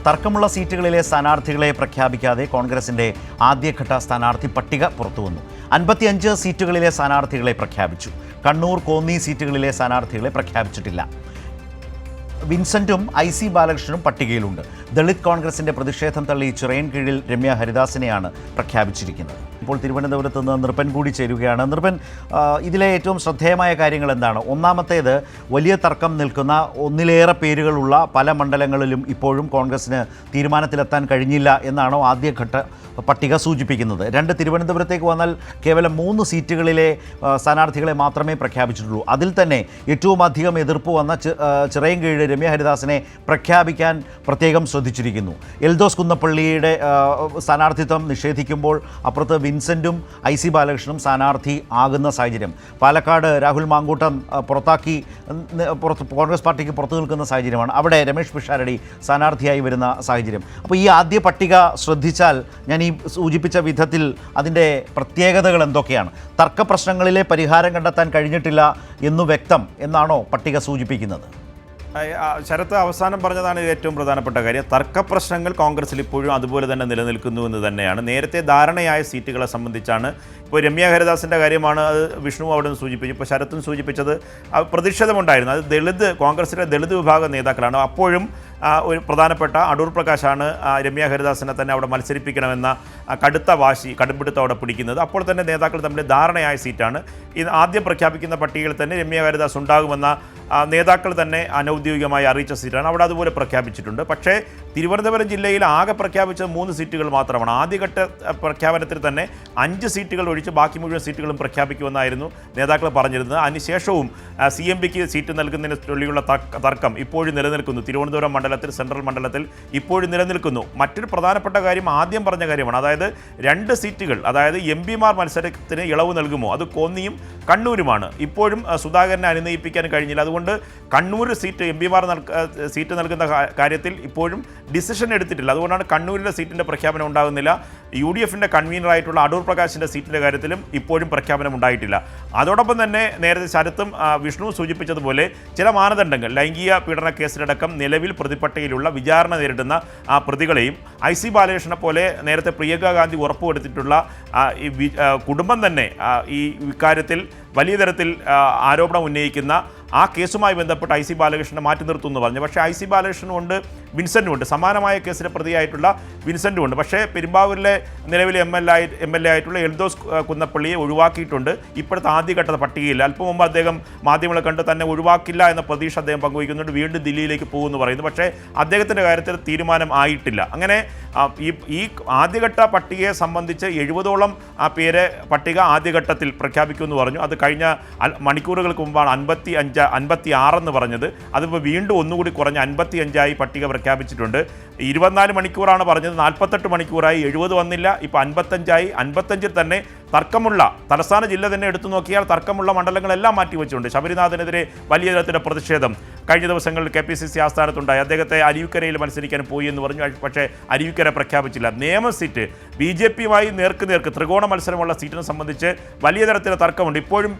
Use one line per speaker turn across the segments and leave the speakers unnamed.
തർക്കമുള്ള സീറ്റുകളിലെ സ്ഥാനാർത്ഥികളെ പ്രഖ്യാപിക്കാതെ കോൺഗ്രസിന്റെ ആദ്യഘട്ട സ്ഥാനാർത്ഥി പട്ടിക പുറത്തുവന്നു. 55 സീറ്റുകളിലെ സ്ഥാനാർത്ഥികളെ പ്രഖ്യാപിച്ചു. കണ്ണൂർ, കോന്നി സീറ്റുകളിലെ സ്ഥാനാർത്ഥികളെ പ്രഖ്യാപിച്ചിട്ടില്ല. വിൻസെന്റും IC ബാലകൃഷ്ണനും പട്ടികയിലുണ്ട്. ദളിത് കോൺഗ്രസിന്റെ പ്രതിഷേധം തള്ളി ചിറയൻകീഴിൽ രമ്യ ഹരിദാസിനെയാണ് പ്രഖ്യാപിച്ചിരിക്കുന്നത്. ഇപ്പോൾ തിരുവനന്തപുരത്ത് നിന്ന് നൃപൻ കൂടി ചേരുകയാണ്. നൃപൻ, ഇതിലെ ഏറ്റവും ശ്രദ്ധേയമായ കാര്യങ്ങൾ എന്താണ്? ഒന്നാമത്തേത്, വലിയ തർക്കം നിൽക്കുന്ന ഒന്നിലേറെ പേരുകളുള്ള പല മണ്ഡലങ്ങളിലും ഇപ്പോഴും കോൺഗ്രസിന് തീരുമാനത്തിലെത്താൻ കഴിഞ്ഞില്ല എന്നാണോ ആദ്യഘട്ട പട്ടിക സൂചിപ്പിക്കുന്നത്? 2, തിരുവനന്തപുരത്തേക്ക് വന്നാൽ കേവലം 3 സീറ്റുകളിലെ സ്ഥാനാർത്ഥികളെ മാത്രമേ പ്രഖ്യാപിച്ചിട്ടുള്ളൂ. അതിൽ തന്നെ ഏറ്റവും അധികം എതിർപ്പ് വന്ന ചിറയൻകീഴ് രമ്യ ഹരിദാസിനെ പ്രഖ്യാപിക്കാൻ പ്രത്യേകം ശ്രദ്ധിച്ചിരിക്കുന്നു. എൽദോസ് കുന്നപ്പള്ളിയുടെ സ്ഥാനാർത്ഥിത്വം നിഷേധിക്കുമ്പോൾ അപ്പുറത്ത് വിൻസെന്റും IC ബാലകൃഷ്ണനും സ്ഥാനാർത്ഥി ആകുന്ന സാഹചര്യം. പാലക്കാട് രാഹുൽ മാങ്കൂട്ടം കോൺഗ്രസ് പാർട്ടിക്ക് പുറത്തു നിൽക്കുന്ന സാഹചര്യമാണ്. അവിടെ രമേഷ് പിഷാരടി സ്ഥാനാർത്ഥിയായി വരുന്ന സാഹചര്യം. അപ്പോൾ ഈ ആദ്യ പട്ടിക ശ്രദ്ധിച്ചാൽ ഞാൻ ഈ സൂചിപ്പിച്ച വിധത്തിൽ അതിൻ്റെ പ്രത്യേകതകൾ എന്തൊക്കെയാണ്? തർക്ക പ്രശ്നങ്ങളിലെ പരിഹാരം കണ്ടെത്താൻ കഴിഞ്ഞിട്ടില്ല എന്നു വ്യക്തം എന്നാണോ പട്ടിക സൂചിപ്പിക്കുന്നത്?
ശരത്ത് അവസാനം പറഞ്ഞതാണ് ഏറ്റവും പ്രധാനപ്പെട്ട കാര്യം. തർക്ക പ്രശ്നങ്ങൾ കോൺഗ്രസിൽ ഇപ്പോഴും അതുപോലെ തന്നെ നിലനിൽക്കുന്നു എന്ന് തന്നെയാണ്. നേരത്തെ ധാരണയായ സീറ്റുകളെ സംബന്ധിച്ചാണ്. ഇപ്പോൾ രമ്യ ഹരിദാസിൻ്റെ കാര്യമാണ്, അത് വിഷ്ണു അവിടെ നിന്ന് സൂചിപ്പിച്ചു. ഇപ്പോൾ ശരത്തും സൂചിപ്പിച്ചത് പ്രതിഷേധമുണ്ടായിരുന്നു. അത് കോൺഗ്രസിലെ ദളിത് വിഭാഗം നേതാക്കളാണ്. അപ്പോഴും ഒരു പ്രധാനപ്പെട്ട അടൂർ പ്രകാശാണ് രമ്യ ഹരിദാസിനെ തന്നെ അവിടെ മത്സരിപ്പിക്കണമെന്ന കടുത്ത വാശി, കടുംപിടുത്തം അവിടെ പിടിക്കുന്നത്. അപ്പോൾ തന്നെ നേതാക്കൾ തമ്മിൽ ധാരണയായ സീറ്റാണ്. ഇത് ആദ്യം പ്രഖ്യാപിക്കുന്ന പട്ടികയിൽ തന്നെ രമ്യ ഹരിദാസ് ഉണ്ടാകുമെന്ന നേതാക്കൾ തന്നെ അനൗദ്യോഗികമായി അറിയിച്ച സീറ്റാണ്. അവിടെ അതുപോലെ പ്രഖ്യാപിച്ചിട്ടുണ്ട്. പക്ഷേ തിരുവനന്തപുരം ജില്ലയിൽ ആകെ പ്രഖ്യാപിച്ചത് 3 സീറ്റുകൾ മാത്രമാണ്. ആദ്യഘട്ട പ്രഖ്യാപനത്തിൽ തന്നെ 5 സീറ്റുകൾ ഒഴിച്ച് ബാക്കി മുഴുവൻ സീറ്റുകളും പ്രഖ്യാപിക്കുമെന്നായിരുന്നു നേതാക്കൾ പറഞ്ഞിരുന്നത്. അതിനുശേഷവും CMPക്ക് സീറ്റ് നൽകുന്നതിനെ ചൊല്ലിയുള്ള തർക്കം ഇപ്പോഴും നിലനിൽക്കുന്നു. തിരുവനന്തപുരം മണ്ഡലത്തിൽ, സെൻട്രൽ മണ്ഡലത്തിൽ ഇപ്പോഴും നിലനിൽക്കുന്നു. മറ്റൊരു പ്രധാനപ്പെട്ട കാര്യം ആദ്യം പറഞ്ഞ കാര്യമാണ്. അതായത് 2 സീറ്റുകൾ, അതായത് MP-മാർ മത്സരത്തിന് ഇളവ് നൽകുമോ? അത് കോന്നിയും കണ്ണൂരുമാണ്. ഇപ്പോഴും സുധാകരനെ അനുനയിപ്പിക്കാൻ കഴിഞ്ഞില്ല. അതുകൊണ്ട് കണ്ണൂർ സീറ്റ് MP-മാർ സീറ്റ് നൽകുന്ന കാര്യത്തിൽ ഇപ്പോഴും ഡിസിഷൻ എടുത്തിട്ടില്ല. അതുകൊണ്ടാണ് കണ്ണൂരിലെ സീറ്റിൻ്റെ പ്രഖ്യാപനം ഉണ്ടാകുന്നില്ല. UDFിൻ്റെ കൺവീനറായിട്ടുള്ള അടൂർ പ്രകാശിൻ്റെ സീറ്റിൻ്റെ കാര്യത്തിലും ഇപ്പോഴും പ്രഖ്യാപനം ഉണ്ടായിട്ടില്ല. അതോടൊപ്പം തന്നെ നേരത്തെ ശരത്തും വിഷ്ണു സൂചിപ്പിച്ചതുപോലെ ചില മാനദണ്ഡങ്ങൾ, ലൈംഗിക പീഡന കേസിലടക്കം നിലവിൽ പ്രതിപട്ടികയിലുള്ള വിചാരണ നേരിടുന്ന പ്രതികളെയും IC ബാലകൃഷ്ണനെ പോലെ നേരത്തെ പ്രിയങ്ക ഗാന്ധി ഉറപ്പുവരുത്തിയിട്ടുള്ള കുടുംബം തന്നെ ഈ ഇക്കാര്യത്തിൽ വലിയ തരത്തിൽ ആരോപണം ഉന്നയിക്കുന്ന ആ കേസുമായി ബന്ധപ്പെട്ട് IC ബാലകൃഷ്ണനെ മാറ്റി നിർത്തുമെന്ന് പറഞ്ഞു. പക്ഷേ IC ബാലകൃഷ്ണനുമുണ്ട്, വിൻസെൻറ്റുമുണ്ട്. സമാനമായ കേസിലെ പ്രതിയായിട്ടുള്ള വിൻസെൻറ്റുമുണ്ട്. പക്ഷേ പെരുമ്പാവൂരിലെ നിലവിലെ MLA ആയിട്ടുള്ള എൽദോസ് കുന്നപ്പള്ളിയെ ഒഴിവാക്കിയിട്ടുണ്ട്. ഇപ്പോഴത്തെ ആദ്യഘട്ട പട്ടികയിൽ അല്പം മുമ്പ് അദ്ദേഹം മാധ്യമങ്ങളെ കണ്ട് തന്നെ ഒഴിവാക്കില്ല എന്ന പ്രതീക്ഷ അദ്ദേഹം പങ്കുവയ്ക്കുന്നുണ്ട്. വീണ്ടും ദില്ലിയിലേക്ക് പോകുമെന്ന് പറയുന്നു. പക്ഷേ അദ്ദേഹത്തിൻ്റെ കാര്യത്തിൽ തീരുമാനം ആയിട്ടില്ല. അങ്ങനെ ഈ ആദ്യഘട്ട പട്ടികയെ സംബന്ധിച്ച് 70ഓളം പേരെ പട്ടിക ആദ്യഘട്ടത്തിൽ പ്രഖ്യാപിക്കുമെന്ന് പറഞ്ഞു. അത് കഴിഞ്ഞ മണിക്കൂറുകൾക്ക് മുമ്പാണ് 56 എന്ന് പറഞ്ഞത്. അതിപ്പോൾ വീണ്ടും ഒന്നുകൂടി കുറഞ്ഞ് 55ആയി പട്ടിക പ്രഖ്യാപിച്ചിട്ടുണ്ട്. 24 മണിക്കൂറാണ് പറഞ്ഞത്, 48 മണിക്കൂറായി. 70 വന്നില്ല, ഇപ്പോൾ 55ആയി. 55-ൽ തന്നെ തർക്കമുള്ള തലസ്ഥാന ജില്ല തന്നെ എടുത്തു നോക്കിയാൽ തർക്കമുള്ള മണ്ഡലങ്ങളെല്ലാം മാറ്റിവെച്ചിട്ടുണ്ട്. ശബരിനാഥിനെതിരെ വലിയ തരത്തിലുള്ള പ്രതിഷേധം കഴിഞ്ഞ ദിവസങ്ങളിൽ KPCC ആസ്ഥാനത്തുണ്ടായി. അദ്ദേഹത്തെ അരുവിക്കരയിൽ മത്സരിക്കാൻ പോയി എന്ന് പറഞ്ഞു. പക്ഷേ അരുവിക്കര പ്രഖ്യാപിച്ചില്ല. നിയമ സീറ്റ് BJP-യുമായി നേർക്ക് ത്രികോണ മത്സരമുള്ള സീറ്റിനെ സംബന്ധിച്ച് വലിയ തരത്തിലുള്ള തർക്കമുണ്ട്. ഇപ്പോഴും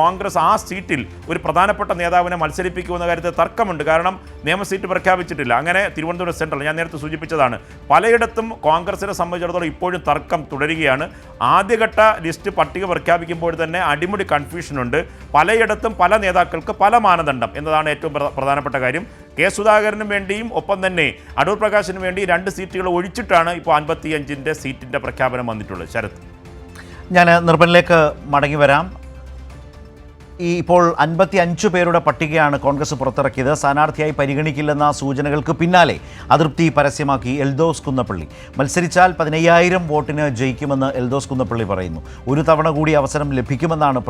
കോൺഗ്രസ് ആ സീറ്റിൽ ഒരു പ്രധാനപ്പെട്ട നേതാവിനെ മത്സരിപ്പിക്കുമെന്ന കാര്യത്തിൽ തർക്കമുണ്ട്. കാരണം നിയമ സീറ്റ് പ്രഖ്യാപിച്ചിട്ടില്ല. അങ്ങനെ തിരുവനന്തപുരം സെൻട്രൽ, ഞാൻ നേരത്തെ സൂചിപ്പിച്ചതാണ്, പലയിടത്തും കോൺഗ്രസിനെ സംബന്ധിച്ചിടത്തോളം ഇപ്പോഴും തർക്കം തുടരുകയാണ്. ആദ്യഘട്ട ലിസ്റ്റ് പട്ടിക പ്രഖ്യാപിക്കുമ്പോൾ തന്നെ അടിമുടി കൺഫ്യൂഷനുണ്ട്. പലയിടത്തും പല നേതാക്കൾക്ക് പല മാനദണ്ഡം എന്നതാണ് ഏറ്റവും പ്രധാനപ്പെട്ട കാര്യം. കെ സുധാകരനും വേണ്ടിയും ഒപ്പം തന്നെ അടൂർ പ്രകാശിനും വേണ്ടി 2 സീറ്റുകൾ ഒഴിച്ചിട്ടാണ് ഇപ്പോൾ 55ൻ്റെ സീറ്റിൻ്റെ പ്രഖ്യാപനം വന്നിട്ടുള്ളത്. ശരത്,
ഞാൻ നിർബനിലേക്ക് മടങ്ങി വരാം. ഇപ്പോൾ 55 പേരുടെ പട്ടികയാണ് കോൺഗ്രസ് പുറത്തിറക്കിയത്. സ്ഥാനാർത്ഥിയായി പരിഗണിക്കില്ലെന്ന സൂചനകൾക്ക് പിന്നാലെ അതൃപ്തി പരസ്യമാക്കി എൽദോസ് കുന്നപ്പള്ളി. മത്സരിച്ചാൽ 15,000 വോട്ടിന് ജയിക്കുമെന്ന് എൽദോസ് കുന്നപ്പള്ളി പറയുന്നു. ഒരു തവണ കൂടി അവസരം ലഭിക്കുമെന്നാണ്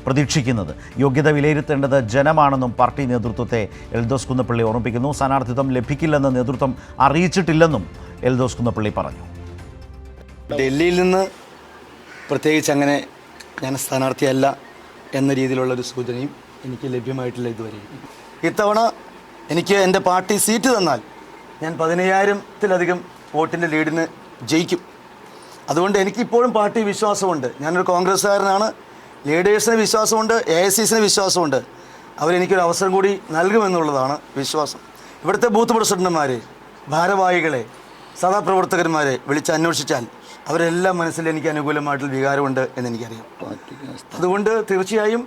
പ്രതീക്ഷിക്കുന്നത്. യോഗ്യത വിലയിരുത്തേണ്ടത് ജനമാണെന്നും പാർട്ടി നേതൃത്വത്തെ എൽദോസ് കുന്നപ്പള്ളി ഓർമ്മിപ്പിക്കുന്നു. സ്ഥാനാർത്ഥിത്വം ലഭിക്കില്ലെന്ന് നേതൃത്വം അറിയിച്ചിട്ടില്ലെന്നും എൽദോസ് കുന്നപ്പള്ളി പറഞ്ഞു.
ഡൽഹിയിൽ നിന്ന് പ്രത്യേകിച്ച് അങ്ങനെ ഞാൻ സ്ഥാനാർത്ഥിയല്ല എന്ന രീതിയിലുള്ളൊരു സൂചനയും എനിക്ക് ലഭ്യമായിട്ടില്ല ഇതുവരെ. ഇത്തവണ എനിക്ക് എൻ്റെ പാർട്ടി സീറ്റ് തന്നാൽ ഞാൻ 15,000-ത്തിലധികം വോട്ടിൻ്റെ ലീഡിന് ജയിക്കും. അതുകൊണ്ട് എനിക്കിപ്പോഴും പാർട്ടി വിശ്വാസമുണ്ട്. ഞാനൊരു കോൺഗ്രസ്സുകാരനാണ്. ലീഡേഴ്സിന് വിശ്വാസമുണ്ട്, AICസിന് വിശ്വാസമുണ്ട്. അവരെനിക്കൊരു അവസരം കൂടി നൽകുമെന്നുള്ളതാണ് വിശ്വാസം. ഇവിടുത്തെ ബൂത്ത് പ്രസിഡന്റുമാർ ഭാരവാഹികളെ സഹപ്രവർത്തകന്മാരെ വിളിച്ച് അന്വേഷിച്ചാൽ അവരെല്ലാം മനസ്സിൽ എനിക്ക് അനുകൂലമായിട്ടുള്ള വികാരമുണ്ട് എന്നെനിക്കറിയാം. അതുകൊണ്ട് തീർച്ചയായും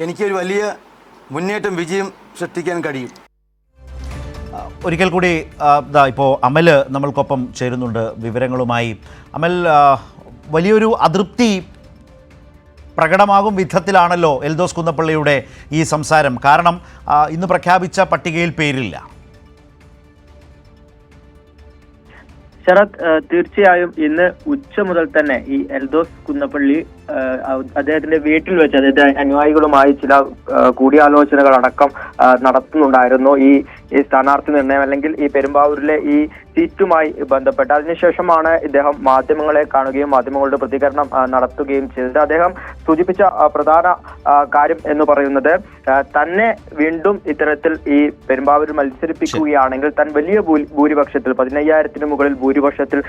എനിക്കൊരു വലിയ മുന്നേറ്റം വിജയം സൃഷ്ടിക്കാൻ കഴിയും.
ഒരിക്കൽ കൂടി ഇപ്പോൾ അമൽ നമ്മൾക്കൊപ്പം ചേരുന്നുണ്ട് വിവരങ്ങളുമായി. അമൽ, വലിയൊരു അതൃപ്തി പ്രകടമാകും വിധത്തിലാണല്ലോ എൽദോസ് കുന്നപ്പള്ളിയുടെ ഈ സംസാരം. കാരണം ഇന്ന് പ്രഖ്യാപിച്ച പട്ടികയിൽ പേരില്ല.
ശരത്, തീർച്ചയായും ഇന്ന് ഉച്ച മുതൽ തന്നെ ഈ എൽദോസ് കുന്നപ്പള്ളി അദ്ദേഹത്തിന്റെ വീട്ടിൽ വെച്ച് അദ്ദേഹത്തിന്റെ അനുയായികളുമായി ചില കൂടിയാലോചനകൾ അടക്കം നടത്തുന്നുണ്ടായിരുന്നു. ഈ സ്ഥാനാർത്ഥി നിർണയം അല്ലെങ്കിൽ ഈ പെരുമ്പാവൂരിലെ ഈ സീറ്റുമായി ബന്ധപ്പെട്ട്. അതിനുശേഷമാണ് ഇദ്ദേഹം മാധ്യമങ്ങളെ കാണുകയും മാധ്യമങ്ങളുടെ പ്രതികരണം നടത്തുകയും ചെയ്തത്. അദ്ദേഹം സൂചിപ്പിച്ച പ്രധാന കാര്യം എന്ന് പറയുന്നത് തന്നെ വീണ്ടും ഇത്തരത്തിൽ ഈ പെരുമ്പാവൂർ മത്സരിപ്പിക്കുകയാണെങ്കിൽ താൻ വലിയ ഭൂരിപക്ഷത്തിൽ 15,000-ന് മുകളിൽ ഭൂരിപക്ഷത്തിൽ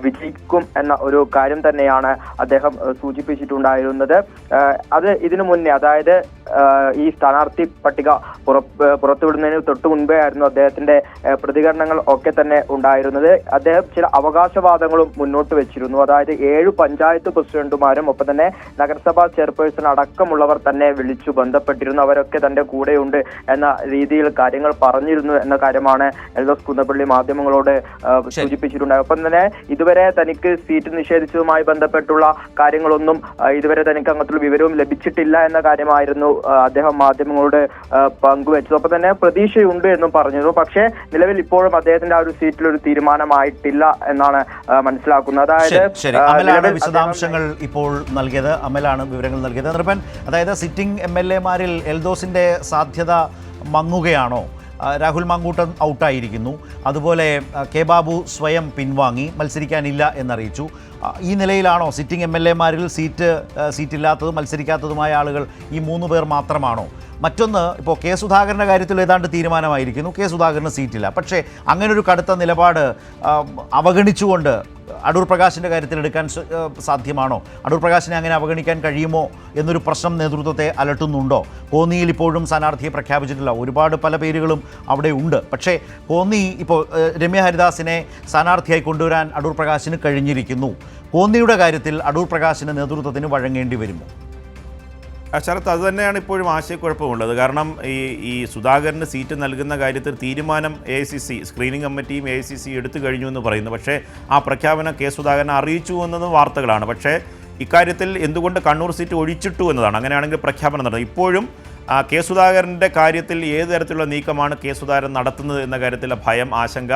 വിജയിക്കും എന്ന ഒരു കാര്യം തന്നെയാണ് അദ്ദേഹം സൂചിപ്പിച്ചിട്ടുണ്ടായിരുന്നത്. അത് ഇതിനു മുന്നേ, അതായത് ഈ സ്ഥാനാർത്ഥി പട്ടിക പുറത്തുവിടുന്നതിന് തൊട്ടു മുൻപേ ആയിരുന്നു അദ്ദേഹത്തിന്റെ പ്രതികരണങ്ങൾ ഒക്കെ തന്നെ ഉണ്ടായിരുന്നത്. അദ്ദേഹം ചില അവകാശവാദങ്ങളും മുന്നോട്ട് വെച്ചിരുന്നു. അതായത് 7 പഞ്ചായത്ത് പ്രസിഡന്റുമാരും ഒപ്പം തന്നെ നഗരസഭാ ചെയർപേഴ്സൺ അടക്കമുള്ളവർ തന്നെ വിളിച്ചു ബന്ധപ്പെട്ടിരുന്നു. അവരൊക്കെ തന്റെ കൂടെയുണ്ട് എന്ന രീതിയിൽ കാര്യങ്ങൾ പറഞ്ഞിരുന്നു എന്ന കാര്യമാണ് എൽദോസ് കുന്നപ്പള്ളി മാധ്യമങ്ങളോട് സൂചിപ്പിച്ചിട്ടുണ്ടായത്. ഒപ്പം തന്നെ ഇതുവരെ തനിക്ക് സീറ്റ് നിഷേധിച്ചതുമായി ബന്ധപ്പെട്ടുള്ള കാര്യങ്ങളൊന്നും ഇതുവരെ തനിക്ക് അങ്ങനത്തുള്ള വിവരവും ലഭിച്ചിട്ടില്ല എന്ന കാര്യമായിരുന്നു അദ്ദേഹം മാധ്യമങ്ങളോട് പങ്കുവെച്ചത്. ഒപ്പം തന്നെ പ്രതീക്ഷയുണ്ട് എന്നും പറഞ്ഞിരുന്നു. പക്ഷേ നിലവിൽ ഇപ്പോഴും അദ്ദേഹത്തിന്റെ ആ ഒരു സീറ്റിൽ ഒരു തീരുമാനമായിട്ടില്ല എന്നാണ് മനസ്സിലാക്കുന്നത്.
അതായത് അമലാണ് വിശദാംശങ്ങൾ ഇപ്പോൾ നൽകിയത്, അമലാണ് വിവരങ്ങൾ നൽകിയത്. നിർഭൻ, അതായത് സിറ്റിംഗ് MLA-മാരിൽ എൽദോസിന്റെ സാധ്യത മങ്ങുകയാണോ? രാഹുൽ മാങ്കൂട്ടൻ ഔട്ടായിരിക്കുന്നു. അതുപോലെ കെ ബാബു സ്വയം പിൻവാങ്ങി, മത്സരിക്കാനില്ല എന്നറിയിച്ചു. ഈ നിലയിലാണോ സിറ്റിംഗ് MLA-മാരിൽ സീറ്റില്ലാത്തതും മത്സരിക്കാത്തതുമായ ആളുകൾ ഈ 3 പേർ മാത്രമാണോ? മറ്റൊന്ന്, ഇപ്പോൾ കെ സുധാകരൻ്റെ കാര്യത്തിൽ ഏതാണ്ട് തീരുമാനമായിരിക്കുന്നു. കെ സുധാകരന് സീറ്റില്ല. പക്ഷേ അങ്ങനൊരു കടുത്ത നിലപാട് അവഗണിച്ചുകൊണ്ട് അടൂർ പ്രകാശിൻ്റെ കാര്യത്തിൽ എടുക്കാൻ സാധ്യമാണോ? അടൂർ പ്രകാശിനെ അങ്ങനെ അവഗണിക്കാൻ കഴിയുമോ എന്നൊരു പ്രശ്നം നേതൃത്വത്തെ അലട്ടുന്നുണ്ടോ? കോന്നിയിൽ ഇപ്പോഴും സ്ഥാനാർത്ഥിയെ പ്രഖ്യാപിച്ചിട്ടില്ല. ഒരുപാട് പല പേരുകളും അവിടെ ഉണ്ട്. പക്ഷേ കോന്നി ഇപ്പോൾ രമ്യ ഹരിദാസിനെ സ്ഥാനാർത്ഥിയായി കൊണ്ടുവരാൻ അടൂർ പ്രകാശിന് കഴിഞ്ഞിരിക്കുന്നു. കോന്നിയുടെ കാര്യത്തിൽ അടൂർ പ്രകാശിന് നേതൃത്വത്തിന് വഴങ്ങേണ്ടി വരുമോ?
ശരത്ത്, അത് തന്നെയാണ് ഇപ്പോഴും ആശയക്കുഴപ്പമുള്ളത്. കാരണം ഈ സുധാകരന് സീറ്റ് നൽകുന്ന കാര്യത്തിൽ തീരുമാനം AICC സ്ക്രീനിംഗ് കമ്മിറ്റിയും AICC എടുത്തു കഴിഞ്ഞു എന്ന് പറയുന്നു. പക്ഷേ ആ പ്രഖ്യാപനം കെ സുധാകരനെ അറിയിച്ചു എന്നതും വാർത്തകളാണ്. പക്ഷേ ഇക്കാര്യത്തിൽ എന്തുകൊണ്ട് കണ്ണൂർ സീറ്റ് ഒഴിച്ചിട്ടു എന്നതാണ്. അങ്ങനെയാണെങ്കിൽ പ്രഖ്യാപനം നടന്നത്. ഇപ്പോഴും കെ സുധാകരൻ്റെ കാര്യത്തിൽ ഏത് തരത്തിലുള്ള നീക്കമാണ് കെ സുധാകരൻ നടത്തുന്നത് എന്ന കാര്യത്തിലുള്ള ഭയം, ആശങ്ക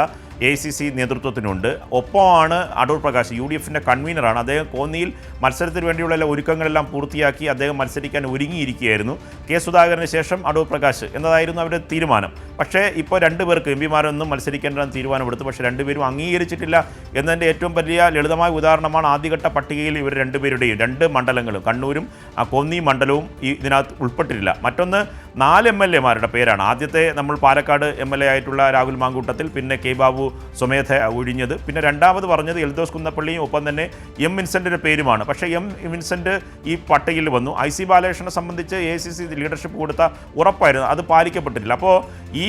AICC നേതൃത്വത്തിനുണ്ട്. ഒപ്പമാണ് അടൂർ പ്രകാശ്, UDF-ൻ്റെ കൺവീനറാണ്. അദ്ദേഹം കോന്നിയിൽ മത്സരത്തിന് വേണ്ടിയുള്ള എല്ലാ ഒരുക്കങ്ങളെല്ലാം പൂർത്തിയാക്കി അദ്ദേഹം മത്സരിക്കാൻ ഒരുങ്ങിയിരിക്കുകയായിരുന്നു. കെ സുധാകരന് ശേഷം അടൂർ പ്രകാശ് എന്നതായിരുന്നു അവരുടെ തീരുമാനം. പക്ഷേ ഇപ്പോൾ 2 പേർക്ക് MP-മാരൊന്നും മത്സരിക്കേണ്ടതെന്ന് തീരുമാനമെടുത്തു. പക്ഷേ 2 പേരും അംഗീകരിച്ചിട്ടില്ല എന്നതിൻ്റെ ഏറ്റവും വലിയ ലളിതമായ ഉദാഹരണമാണ് ആദ്യഘട്ട പട്ടികയിൽ ഇവർ 2 പേരുടെയും 2 മണ്ഡലങ്ങളും, കണ്ണൂരും കോന്നി മണ്ഡലവും ഇതിനകത്ത് ഉൾപ്പെട്ടിട്ടില്ല. മറ്റൊന്ന് 4 MLA-മാരുടെ പേരാണ്. ആദ്യത്തെ നമ്മൾ പാലക്കാട് MLA ആയിട്ടുള്ള രാഹുൽ മാങ്കൂട്ടത്തിൽ, പിന്നെ കെ ബാബു സ്വമേധ ഒഴിഞ്ഞത്, പിന്നെ രണ്ടാമത് പറഞ്ഞത് എൽദോസ് കുന്നപ്പള്ളിയും ഒപ്പം തന്നെ M. വിൻസെൻറ്റിൻ്റെ പേരുമാണ്. പക്ഷേ M. വിൻസെൻറ്റ് ഈ പട്ടികയിൽ വന്നു. IC ബാലകൃഷ്ണനെ സംബന്ധിച്ച് AICC ലീഡർഷിപ്പ് കൊടുത്ത ഉറപ്പായിരുന്നു, അത് പാലിക്കപ്പെട്ടിട്ടില്ല. അപ്പോൾ ഈ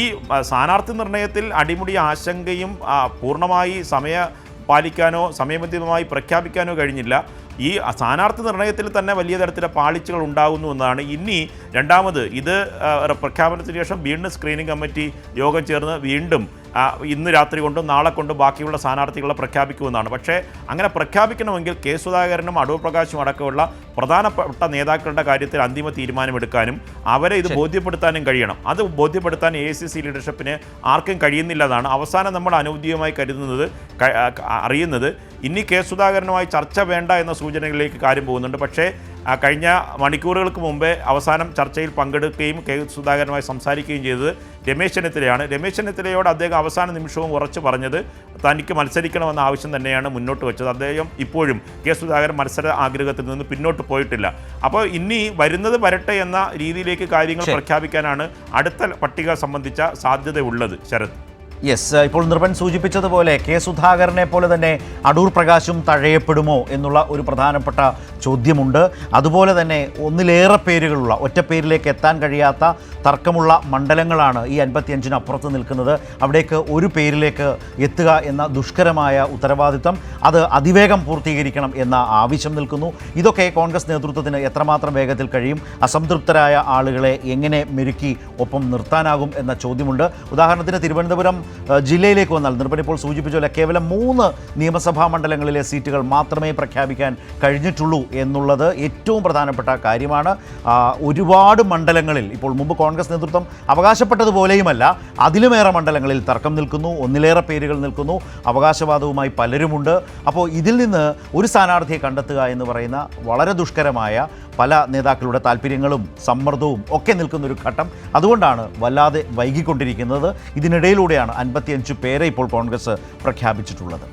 സ്ഥാനാർത്ഥി നിർണയത്തിൽ അടിമുടി ആശങ്കയും പൂർണ്ണമായി പാലിക്കാനോ സമയബന്ധിതമായി പ്രഖ്യാപിക്കാനോ കഴിഞ്ഞില്ല. ഈ സ്ഥാനാർത്ഥി നിർണയത്തിൽ തന്നെ വലിയ തരത്തിലുള്ള പാളിച്ചകൾ ഉണ്ടാകുന്നു എന്നതാണ്. ഇനി രണ്ടാമത് ഇത് പ്രഖ്യാപനത്തിന് ശേഷം വീണ്ടും സ്ക്രീനിംഗ് കമ്മിറ്റി യോഗം ചേർന്ന് വീണ്ടും ഇന്ന് രാത്രി കൊണ്ടും നാളെ കൊണ്ടും ബാക്കിയുള്ള സ്ഥാനാർത്ഥികളെ പ്രഖ്യാപിക്കുമെന്നാണ്. പക്ഷേ അങ്ങനെ പ്രഖ്യാപിക്കണമെങ്കിൽ കെ സുധാകരനും അടൂർ പ്രകാശും അടക്കമുള്ള പ്രധാനപ്പെട്ട നേതാക്കളുടെ കാര്യത്തിൽ അന്തിമ തീരുമാനമെടുക്കാനും അവരെ ഇത് ബോധ്യപ്പെടുത്താനും കഴിയണം. അത് ബോധ്യപ്പെടുത്താൻ AICC ലീഡർഷിപ്പിന് ആർക്കും കഴിയുന്നില്ലതാണ് അവസാനം നമ്മൾ അനൗദ്യോഗികമായി അറിയുന്നത്. ഇനി കെ സുധാകരനുമായി ചർച്ച വേണ്ട എന്ന സൂചനകളിലേക്ക് കാര്യം പോകുന്നുണ്ട്. പക്ഷേ കഴിഞ്ഞ മണിക്കൂറുകൾക്ക് മുമ്പേ അവസാനം ചർച്ചയിൽ പങ്കെടുക്കുകയും കെ സുധാകരനുമായി സംസാരിക്കുകയും ചെയ്തത് രമേശ് ചെന്നിത്തലയാണ്. രമേശ് ചെന്നിത്തലയോട് അദ്ദേഹം അവസാന നിമിഷവും ഉറച്ചു പറഞ്ഞത് തനിക്ക് മത്സരിക്കണമെന്ന ആവശ്യം തന്നെയാണ് മുന്നോട്ട് വെച്ചത്. അദ്ദേഹം ഇപ്പോഴും കെ സുധാകരൻ മത്സര ആഗ്രഹത്തിൽ നിന്ന് പിന്നോട്ട് പോയിട്ടില്ല. അപ്പോൾ ഇനി വരുന്നത് വരട്ടെ എന്ന രീതിയിലേക്ക് കാര്യങ്ങൾ പ്രഖ്യാപിക്കാനാണ് അടുത്ത പട്ടിക സംബന്ധിച്ച സാധ്യതയുള്ളത്. ശരത്.
യെസ്, ഇപ്പോൾ നിർഭൻ സൂചിപ്പിച്ചതുപോലെ കെ സുധാകരനെ പോലെ തന്നെ അടൂർ പ്രകാശും തഴയപ്പെടുമോ എന്നുള്ള ഒരു പ്രധാനപ്പെട്ട ചോദ്യമുണ്ട്. അതുപോലെ തന്നെ ഒന്നിലേറെ പേരുകളുള്ള ഒറ്റപ്പേരിലേക്ക് എത്താൻ കഴിയാത്ത തർക്കമുള്ള മണ്ഡലങ്ങളാണ് ഈ 55-ന് അപ്പുറത്ത് നിൽക്കുന്നത്. അവിടേക്ക് ഒരു പേരിലേക്ക് എത്തുക എന്ന ദുഷ്കരമായ ഉത്തരവാദിത്തം അത് അതിവേഗം പൂർത്തീകരിക്കണം എന്ന ആവശ്യം നിൽക്കുന്നു. ഇതൊക്കെ കോൺഗ്രസ് നേതൃത്വത്തിന് എത്രമാത്രം വേഗത്തിൽ കഴിയും, അസംതൃപ്തരായ ആളുകളെ എങ്ങനെ മെരുക്കി ഒപ്പം നിർത്താനാകും എന്ന ചോദ്യമുണ്ട്. ഉദാഹരണത്തിന് തിരുവനന്തപുരം ജില്ലയിലേക്ക് വന്നാൽ നിർഭൻ ഇപ്പോൾ സൂചിപ്പിച്ചപോലെ കേവലം 3 നിയമസഭാ മണ്ഡലങ്ങളിലെ സീറ്റുകൾ മാത്രമേ പ്രഖ്യാപിക്കാൻ കഴിഞ്ഞിട്ടുള്ളൂ എന്നുള്ളത് ഏറ്റവും പ്രധാനപ്പെട്ട കാര്യമാണ്. ഒരുപാട് മണ്ഡലങ്ങളിൽ ഇപ്പോൾ മുമ്പ് കോൺഗ്രസ് നേതൃത്വം അവകാശപ്പെട്ടതുപോലെയുമല്ല, അതിലുമേറെ മണ്ഡലങ്ങളിൽ തർക്കം നിൽക്കുന്നു, ഒന്നിലേറെ പേരുകൾ നിൽക്കുന്നു, അവകാശവാദവുമായി പലരുമുണ്ട്. അപ്പോൾ ഇതിൽ നിന്ന് ഒരു സ്ഥാനാർത്ഥിയെ കണ്ടെത്തുക എന്ന് പറയുന്ന വളരെ ദുഷ്കരമായ പല നേതാക്കളുടെ താല്പര്യങ്ങളും സമ്മർദ്ദവും ഒക്കെ നിൽക്കുന്നൊരു ഘട്ടം. അതുകൊണ്ടാണ് വല്ലാതെ വൈകിക്കൊണ്ടിരിക്കുന്നത്. ഇതിനിടയിലൂടെയാണ് 55 പേരെ ഇപ്പോൾ കോൺഗ്രസ് പ്രഖ്യാപിച്ചിട്ടുള്ളത്.